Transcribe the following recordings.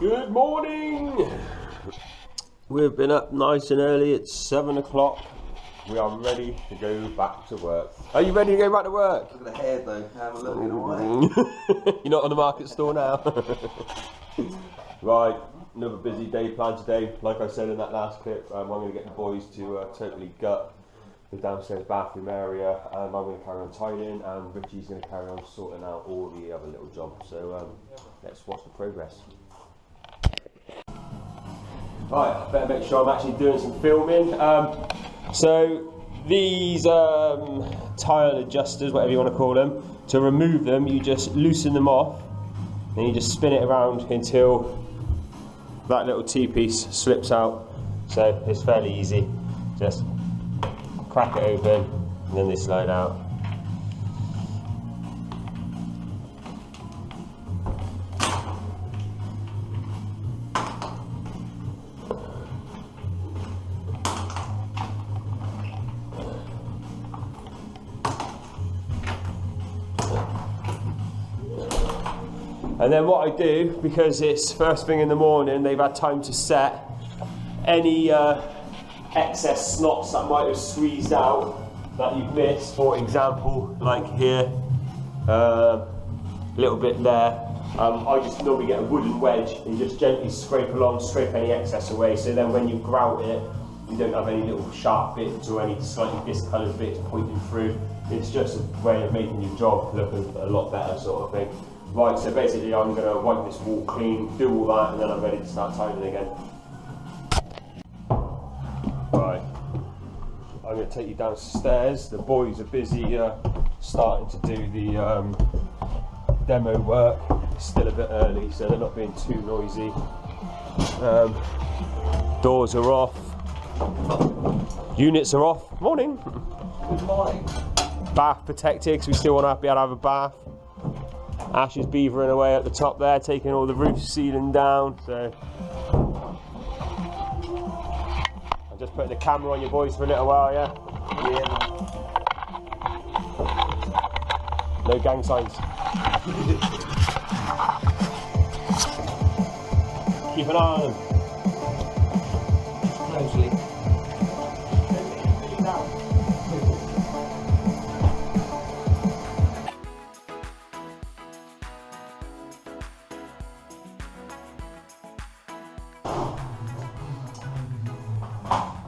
Good morning! We've been up nice and early, it's 7 o'clock. We are ready to go back to work. Are you ready to go back to work? Look at the hair though, have a look in a way. You're not on the market store now? Right, another busy day planned today. Like I said in that last clip, I'm going to get the boys to totally gut the downstairs bathroom area, and I'm going to carry on tidying, and Richie's going to carry on sorting out all the other little jobs. So let's watch the progress. Right, I better make sure I'm actually doing some filming. So these tile adjusters, whatever you want to call them, to remove them you just loosen them off and you just spin it around until that little T-piece slips out. So it's fairly easy, just crack it open and then they slide out. And then what I do, because it's first thing in the morning, they've had time to set, any excess snots that might have squeezed out that you've missed, for example, like here, a little bit there, I just normally get a wooden wedge and just gently scrape along, scrape any excess away, so then when you grout it, you don't have any little sharp bits or any slightly discoloured bits pointing through. It's just a way of making your job look a lot better, sort of thing. Right, so basically I'm going to wipe this wall clean, do all that, and then I'm ready to start tidying again. Right, I'm going to take you downstairs. The boys are busy starting to do the demo work. It's still a bit early, so they're not being too noisy. Doors are off. Units are off. Morning! Good morning. Bath protected, because we still want to be able to have a bath. Ash is beavering away at the top there, taking all the roof sealing down. So I'm just putting the camera on your boys for a little while, yeah? Yeah. No gang signs. Keep an eye on them. Closely.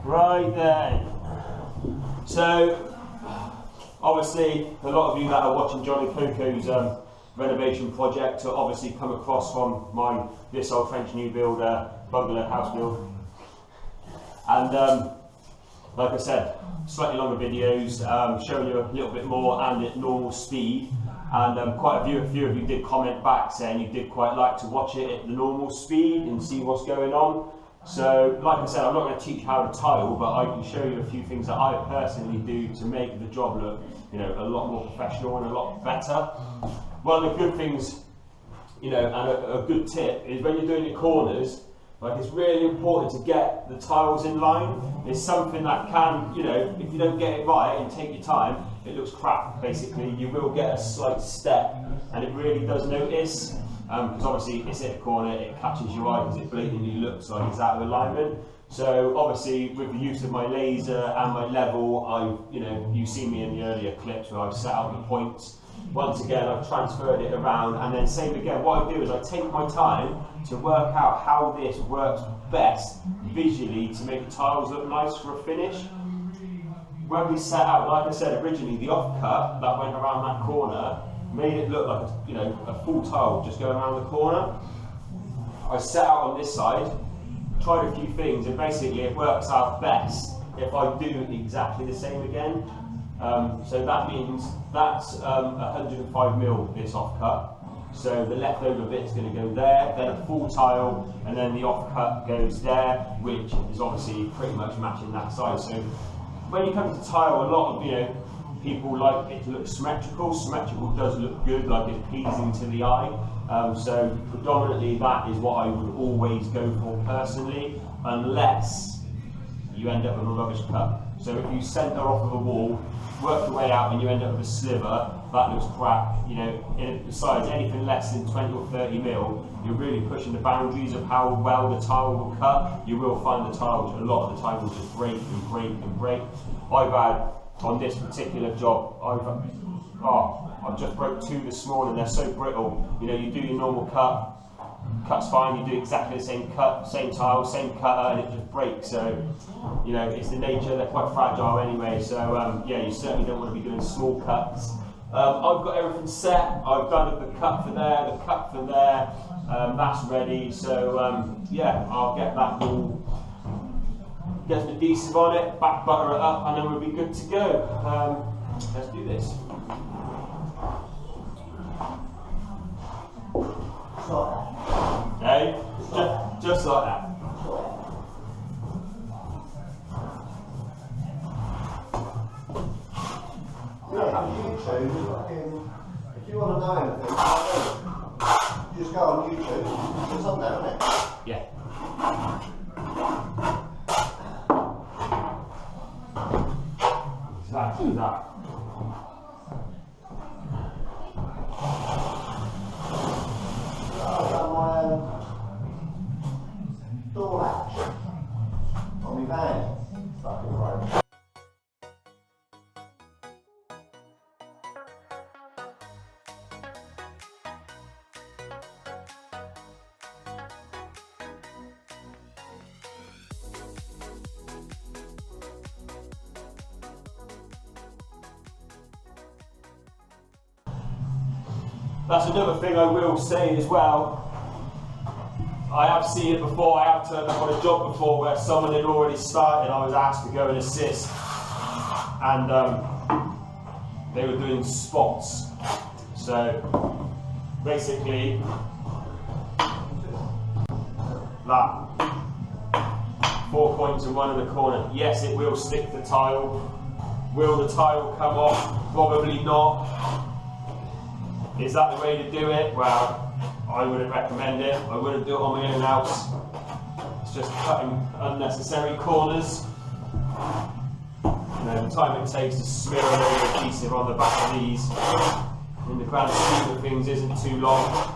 Right then, so obviously a lot of you that are watching Johnny Coco's renovation project will obviously come across from this old French new build bungalow house build, and like I said, slightly longer videos showing you a little bit more and at normal speed, and quite a few of you did comment back saying you did quite like to watch it at the normal speed and see what's going on. So, like I said, I'm not going to teach how to tile, but I can show you a few things that I personally do to make the job look, a lot more professional and a lot better. One of the good things, and a good tip is when you're doing your corners, like it's really important to get the tiles in line. It's something that can, if you don't get it right and take your time, it looks crap. Basically, you will get a slight step, and it really does notice. Because obviously it's at a corner, it catches your eye because it blatantly looks like it's out of alignment. So obviously with the use of my laser and my level, you've seen me in the earlier clips where I've set out the points. Once again, I've transferred it around, and then same again, what I do is I take my time to work out how this works best visually to make the tiles look nice for a finish. When we set out, like I said originally, the offcut that went around that corner made it look like a full tile just going around the corner. I set out on this side, tried a few things, and basically it works out best if I do exactly the same again. So that means that's 105mm this offcut. So the leftover bit's going to go there, then a full tile, and then the offcut goes there, which is obviously pretty much matching that size. So when you come to tile, a lot of people like it to look symmetrical. Symmetrical does look good, like it's pleasing to the eye. So predominantly that is what I would always go for personally, unless you end up with a rubbish cut. So if you centre off of a wall, work your way out and you end up with a sliver, that looks crap. You know, besides anything less than 20 or 30 mil, you're really pushing the boundaries of how well the tile will cut. You will find the tile, which a lot of the time will just break and break and break. I've had, on this particular job, I've just broke 2 this morning. They're so brittle. You know, you do your normal cut's fine, you do exactly the same cut, same tile, same cutter, and it just breaks. So, you know, it's the nature, they're quite fragile anyway. So, yeah, you certainly don't want to be doing small cuts. I've got everything set. I've done the cut for there, the cut for there. That's ready. So, yeah, I'll get that all, get some adhesive on it, back butter it up, and then we'll be good to go. Let's do this. Okay, just like that. If you want to know anything, just go on YouTube. It's on there, isn't it? Yeah. Exactly that. I've done my door latch on my van. Fucking right. That's another thing I will say as well. I have seen it before. I have turned up on a job before where someone had already started. I was asked to go and assist, and they were doing spots. So basically, that 4 points in one in the corner. Yes, it will stick the tile. Will the tile come off? Probably not. Is that the way to do it? Well, I wouldn't recommend it. I wouldn't do it on my own house. It's just cutting unnecessary corners. And then the time it takes to smear a load of adhesive on the back of these, in the grand scheme of things, isn't too long.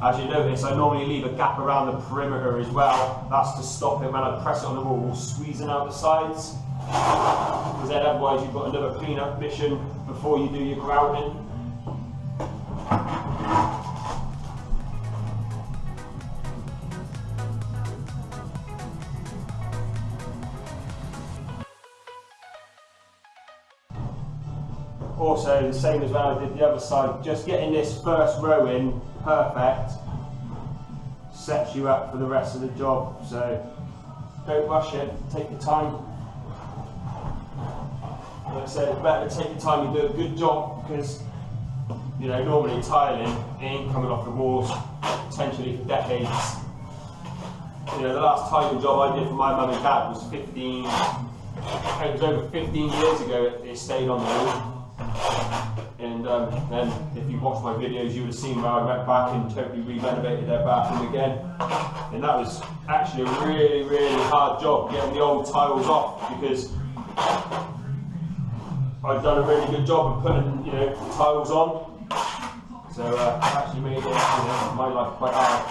As you notice, I normally leave a gap around the perimeter as well. That's to stop it when I press it on the wall squeezing out the sides. Because then otherwise you've got another clean-up mission before you do your grouting. Also, the same as when I did the other side, just getting this first row in perfect sets you up for the rest of the job. So don't rush it, take your time. Like I said, it's better to take your time and do a good job, because you know, normally tiling it ain't coming off the walls potentially for decades. You know, the last tiling job I did for my mum and dad was 15, it was over 15 years ago it stayed on the wall. And then if you watched my videos, you would have seen where I went back and totally re-renovated their bathroom again. And that was actually a really, really hard job, getting the old tiles off, because I've done a really good job of putting, you know, tiles on. So it actually made it, you know, my life quite hard.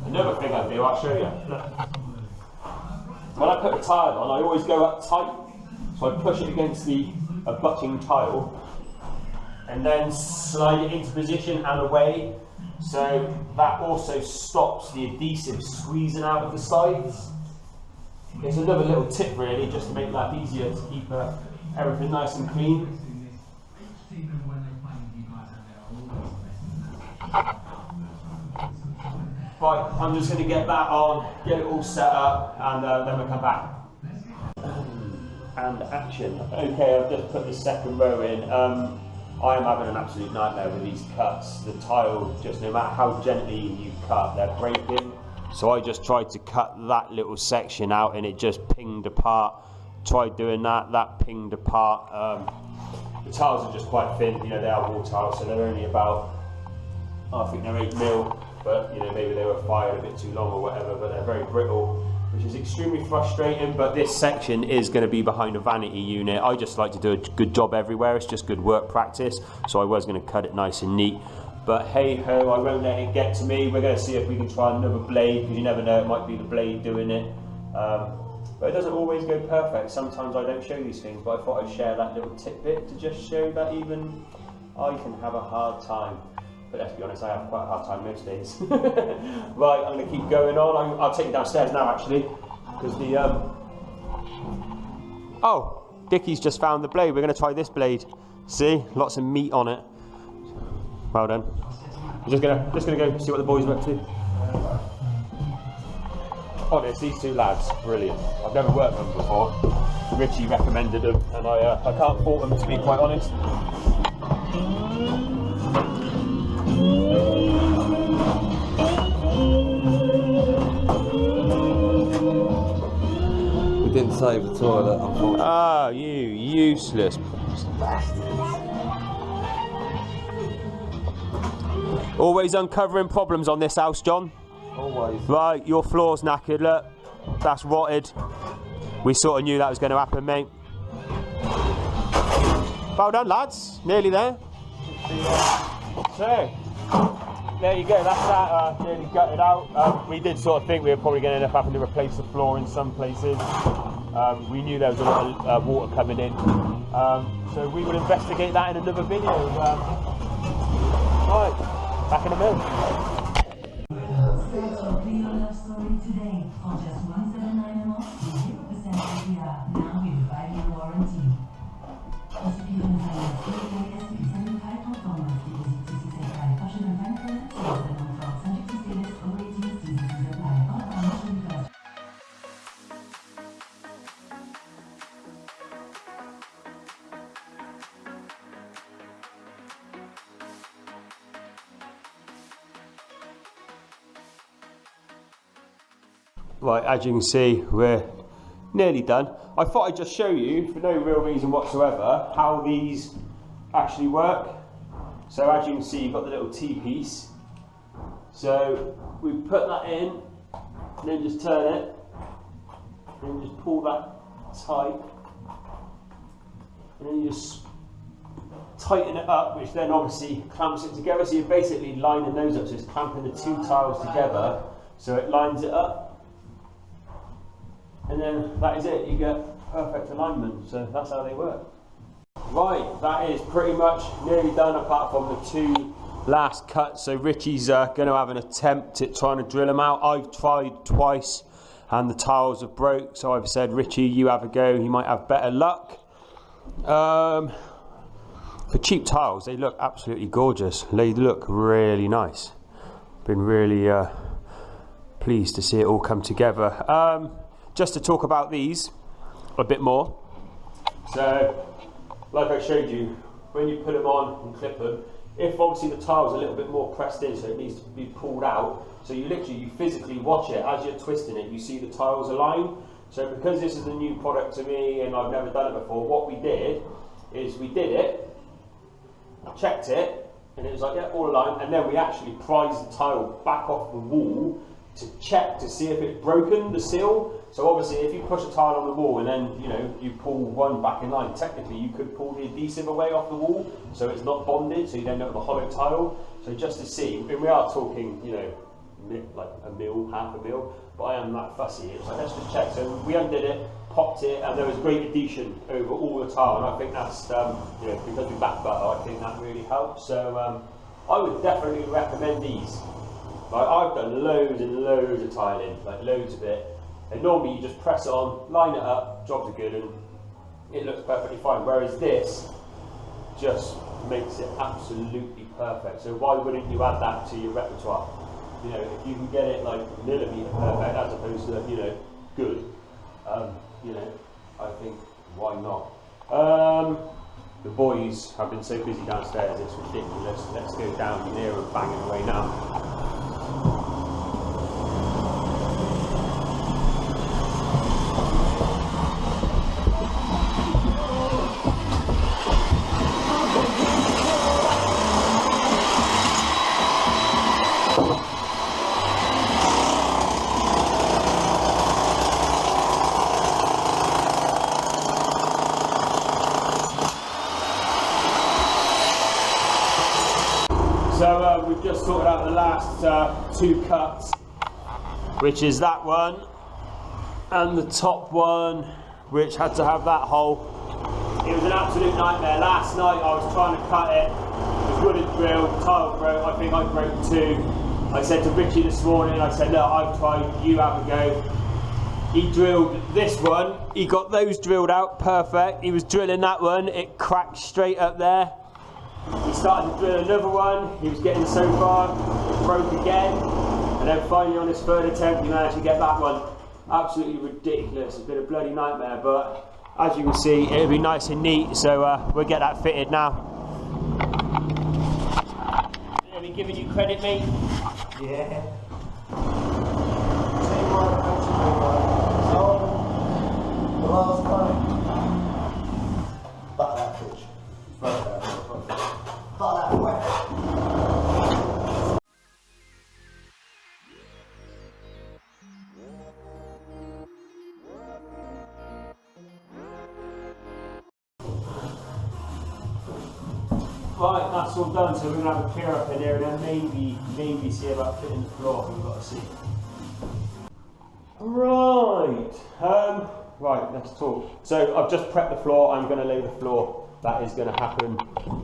Another thing I do, I'll show you. Look. When I put a tile on, I always go up tight, so I push it against the abutting tile, and then slide it into position and away, so that also stops the adhesive squeezing out of the sides. It's another little tip really, just to make life easier, to keep everything nice and clean. Right, I'm just going to get that on, get it all set up, and then we'll come back. And action. Okay, I've just put the second row in. I am having an absolute nightmare with these cuts. The tile, just no matter how gently you cut, they're breaking. So I just tried to cut that little section out and it just pinged apart. Tried doing that, that pinged apart. The tiles are just quite thin, you know, they are wall tiles, so they're only about, I think they're 8 mil, but you know, maybe they were fired a bit too long or whatever, but they're very brittle, which is extremely frustrating. But this section is going to be behind a vanity unit. I just like to do a good job everywhere. It's just good work practice, so I was going to cut it nice and neat. But hey ho, I won't let it get to me. We're going to see if we can try another blade, because you never know, it might be the blade doing it. But it doesn't always go perfect. Sometimes I don't show these things, but I thought I'd share that little tidbit to just show that even I can have a hard time. But let's be honest, I have quite a hard time most days. Right, I'm going to keep going on. I'll take you downstairs now, actually, because the oh, Dickie's just found the blade. We're going to try this blade. See, lots of meat on it. Well done. I'm just gonna go see what the boys are up to. Honest, these two lads, brilliant. I've never worked with them before. Richie recommended them, and I can't fault them, to be quite honest. We didn't save the toilet, unfortunately. Ah, you useless bastards. Always uncovering problems on this house, John. Always. Right, your floor's knackered, look. That's rotted. We sort of knew that was going to happen, mate. Well done, lads. Nearly there. So, there you go. That's that nearly gutted out. We did sort of think we were probably going to end up having to replace the floor in some places. We knew there was a lot of water coming in. So we will investigate that in another video. Right, back in a minute. Today for just $179 a month with 0% APR, now with a 5-year warranty. Prozipieren Sie jetzt EWS Performance Deposit CC Fashion and Bank Sales and for subject to status or ratings to the apply or financial request. Right, as you can see, we're nearly done. I thought I'd just show you, for no real reason whatsoever, how these actually work. So as you can see, you've got the little T-piece. So we put that in, and then just turn it, and then just pull that tight, and then you just tighten it up, which then obviously clamps it together. So you're basically lining those up, so it's clamping the two tiles together, so it lines it up. And then that is it, you get perfect alignment, so that's how they work. Right, that is pretty much nearly done apart from the two last cuts. So Richie's going to have an attempt at trying to drill them out. I've tried twice and the tiles have broke, so I've said, Richie, you have a go, you might have better luck. For cheap tiles, they look absolutely gorgeous. They look really nice. Been really pleased to see it all come together. Just to talk about these a bit more. So, like I showed you, when you put them on and clip them, if obviously the tile's a little bit more pressed in, so it needs to be pulled out, so you physically watch it as you're twisting it, you see the tiles align. So because this is a new product to me and I've never done it before, what we did is we did it, checked it, and it was like, yeah, all aligned, and then we actually prized the tile back off the wall to check to see if it's broken, the seal. So obviously if you push a tile on the wall and then you pull one back in line, technically you could pull the adhesive away off the wall so it's not bonded, so you end up with a hollow tile. So just to see, and we are talking, like a mil, half a mil, but I am that fussy. It's like, let's just check. So we undid it, popped it, and there was great adhesion over all the tile, and I think that's, because we back butter, I think that really helps. So I would definitely recommend these. Like, I've done loads and loads of tiling, like loads of it, and normally you just press it on, line it up, jobs are good, and it looks perfectly fine. Whereas this just makes it absolutely perfect. So why wouldn't you add that to your repertoire? If you can get it like millimetre perfect as opposed to good, I think why not? the boys have been so busy downstairs, it's ridiculous. Let's go down in here and banging away now. So we've just sorted out the last 2 cuts, which is that one and the top one, which had to have that hole. It was an absolute nightmare. Last night I was trying to cut it, it was wooden drill, tile broke, I think I broke 2. I said to Richie this morning, I said, look, I've tried, you have a go. He drilled this one, he got those drilled out perfect. He was drilling that one, it cracked straight up there. He started to drill another one, he was getting so far, it broke again, and then finally on his 3rd attempt he managed to get that one. Absolutely ridiculous, it's been a bloody nightmare, but as you can see it'll be nice and neat, so we'll get that fitted now. Are we giving you credit, mate? Yeah. Teamwork, so, the last time. Back that pitch. Back that way. Right, that's all done, so we're going to have a clear up in there and then maybe see about fitting the floor, we've got to see. Right, right, let's talk. So I've just prepped the floor, I'm going to lay the floor. That is going to happen.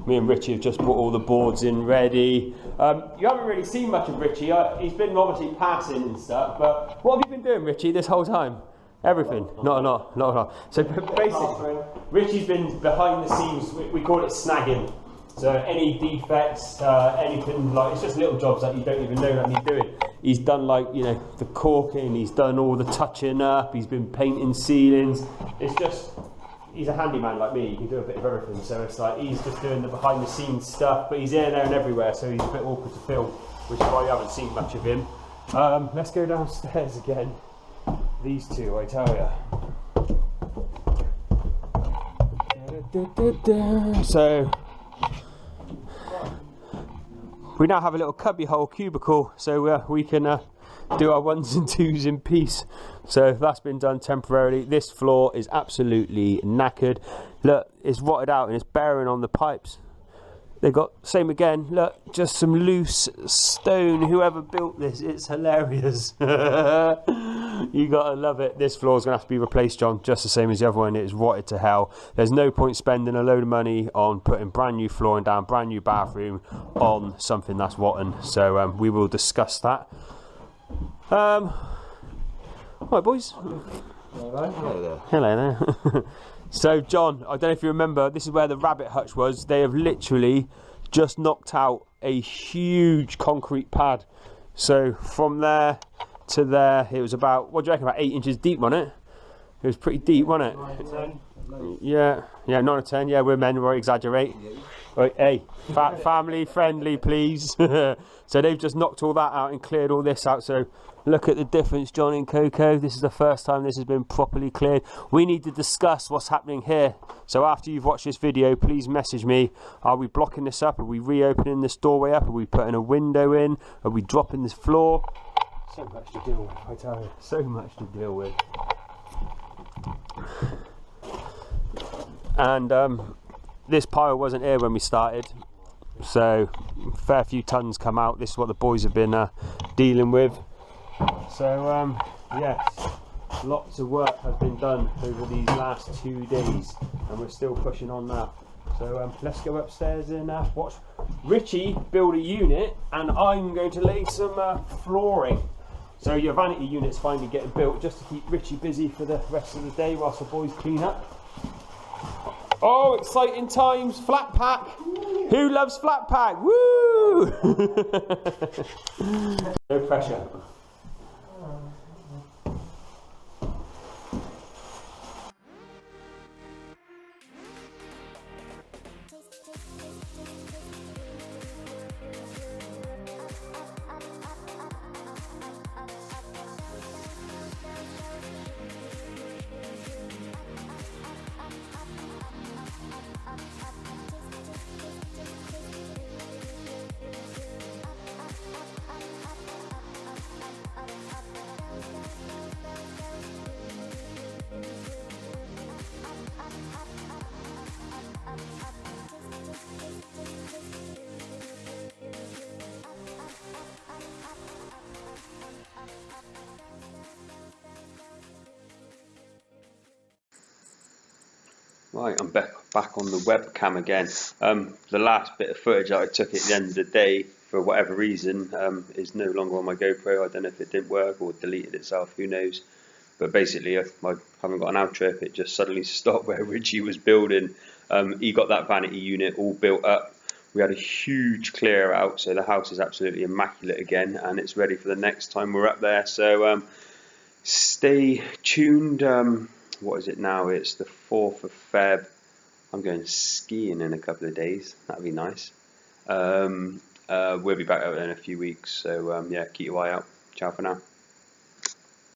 Me and Richie have just put all the boards in ready. You haven't really seen much of Richie. He's been obviously passing and stuff, but what have you been doing, Richie, this whole time? Everything? Not a lot. So basically, Richie's been behind the scenes, we call it snagging. So any defects, anything like, it's just little jobs that you don't even know that he's doing. He's done like, you know, the caulking, he's done all the touching up, he's been painting ceilings. It's just, he's a handyman like me, he can do a bit of everything. So it's like, he's just doing the behind the scenes stuff, but he's here, there and everywhere, so he's a bit awkward to film, which is why you haven't seen much of him. Let's go downstairs again. These two, I tell you. So, we now have a little cubbyhole cubicle, so we can do our 1s and 2s in peace. So that's been done temporarily. This floor is absolutely knackered. Look, it's rotted out and it's bearing on the pipes. They've got, same again, look, just some loose stone. Whoever built this, it's hilarious. You gotta love it. This floor is gonna have to be replaced, John, just the same as the other one. It's rotted to hell. There's no point spending a load of money on putting brand new flooring down, brand new bathroom on something that's rotten. So we will discuss that. Right, boys. Hello there. Hello there. So, John, I don't know if you remember, this is where the rabbit hutch was. They have literally just knocked out a huge concrete pad. So, from there to there, it was about, what do you reckon, about 8 inches deep, wasn't it? It was pretty deep, wasn't it? Yeah, 9 or 10. Yeah, we're men, we won't exaggerate. Right, hey, family friendly, please. So they've just knocked all that out and cleared all this out. So look at the difference, John and Coco. This is the first time this has been properly cleared. We need to discuss what's happening here. So after you've watched this video, please message me. Are we blocking this up? Are we reopening this doorway up? Are we putting a window in? Are we dropping this floor? So much to deal with, I tell you. So much to deal with. And this pile wasn't here when we started, so a fair few tons come out. This is what the boys have been dealing with. So yes, lots of work has been done over these last 2 days, and we're still pushing on now. So let's go upstairs and watch Richie build a unit, and I'm going to lay some flooring. So your vanity unit's finally getting built, just to keep Richie busy for the rest of the day whilst the boys clean up. Oh, exciting times, flat pack. Who loves flat pack? Woo! No pressure. Right, I'm back on the webcam again. The last bit of footage that I took at the end of the day, for whatever reason, is no longer on my GoPro. I don't know if it didn't work or deleted itself, who knows. But basically, I haven't got an out trip. It just suddenly stopped where Richie was building. He got that vanity unit all built up. We had a huge clear out, so the house is absolutely immaculate again, and it's ready for the next time we're up there. So stay tuned. What is it now? It's the 4th of Feb. I'm going skiing in a couple of days. That'd be nice. We'll be back out in a few weeks. So yeah, keep your eye out. Ciao for now.